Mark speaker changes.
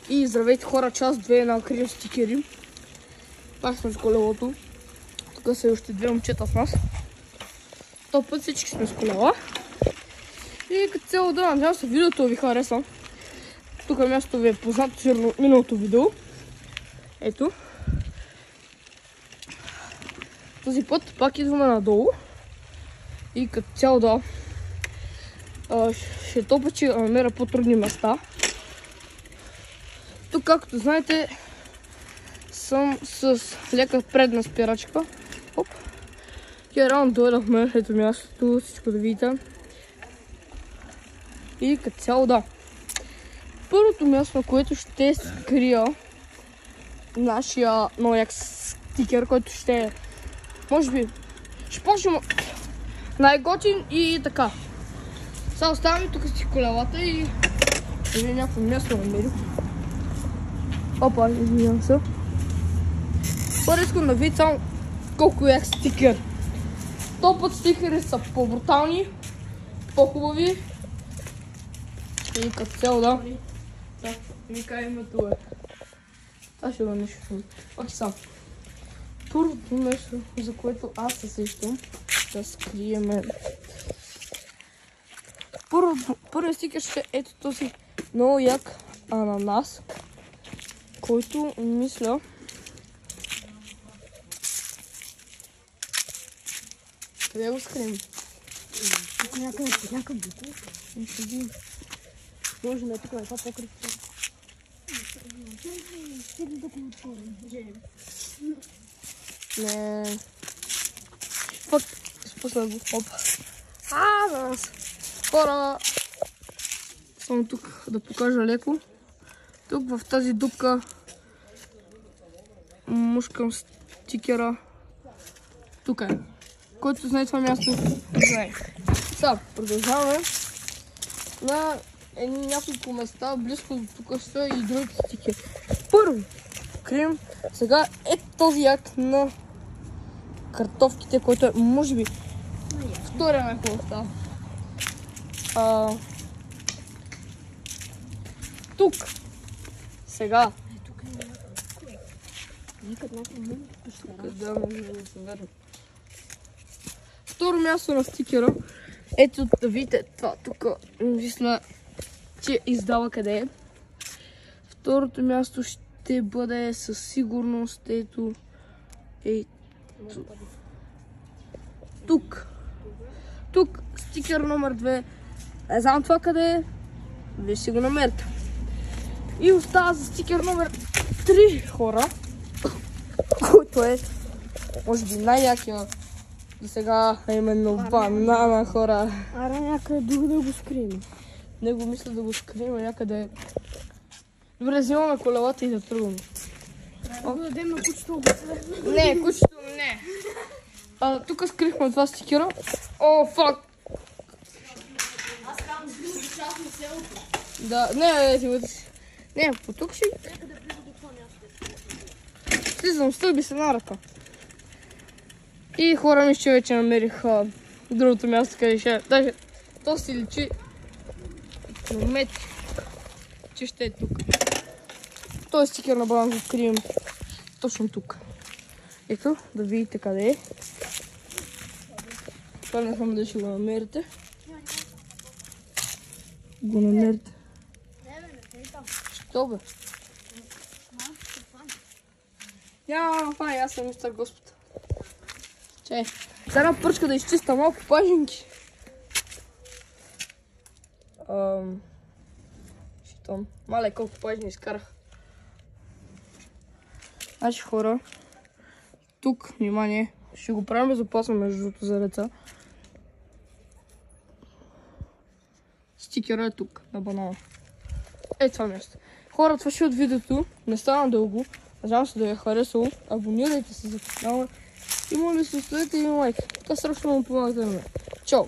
Speaker 1: И здравейте хора, част 2 на Крим стикери. Пак сме с колелото. Тук са и още две момчета с нас. Този път всички сме с колела. И като цяло да, надявам се видеото ви хареса. Тук мястото ви е познато сигурно миналото видео. Ето. Този път пак идваме надолу. И като цяло да, ще топа, че намеря по-трудни места. Тук, както знаете, съм с лека предна спирачка. Оп. И рано дойдахме, ето мястото, всичко да видите. И като цяло да. Първото място, на което ще скрия нашия новияк стикер, който ще е, може би, ще почнем най-готин и така. Сега оставяме тук си колелата и да видим някакво място намерим. Опа, извинявам се. Първо искам да видя само колко як стикер. Този път стикери са по-брутални, по-хубави. И като цяло да. Вика името е. Аз ще го нещо. Окей, сам. Първото нещо, за което аз се сещам, да скриеме. Първият стикер ще е ето този много як ананас, който мисля къде го скрием?
Speaker 2: Тук някакъв буклук. Може да е тук, това покрито.
Speaker 1: Не. Пък, спусна го. Опа. За нас. Хора. Само тук да покажа леко. Тук в тази дупка мушкам стикера. Тук е. Който знае това място, знае. Сега, продължаваме на няколко места, близко до тук са и другите стикери. Първо, крием сега е този як на картофките, който е, може би, втория най-хубав става. Тук. Сега. Второ място на стикера. Ето да видите това тук. Мисля, че издава къде е. Второто място ще бъде със сигурност ето. Тук. Тук стикер номер 2. Не знам това къде е. Вие ще го намерите. И остава за стикер номер 3, хора. Който е, може би, най-якия до сега, а именно банана, хора.
Speaker 2: Ара някъде друг да го скрием.
Speaker 1: Не го мисля да го скрием някъде. Добре, взимаме колелата и да тръгваме.
Speaker 2: Да го дадем на кучето.
Speaker 1: Не, кучето не. Тук скрихме два стикера. О, фак!
Speaker 2: Аз там близо част на селото.
Speaker 1: Да, не, по тук ще...
Speaker 2: Нека да близо до това място.
Speaker 1: Слизам, стълби се на ръка. И хора ми ще вече намерих другото място, къде ще... Даже то си личи километри, че ще е тук. Този стикер на банан го крием точно тук. Ето, да видите къде е. Това не знам дали ще го намерите. Го намерите. Що бе? Няма фай, аз съм мистер Господ. Чай, сега една пръчка да изчиста малко пажинки. Щитон. Мале колко пажни изкарах. Значи хора, тук, внимание, ще го правим безопасно между другото за деца. Стикера е тук, на банана. Ето това място. Хора, това ще от видеото. Не стана дълго. Надявам се да ви е харесало. Абонирайте се за канала. И моля да се оставите един лайк. Това страшно му помагате на мен. Чао!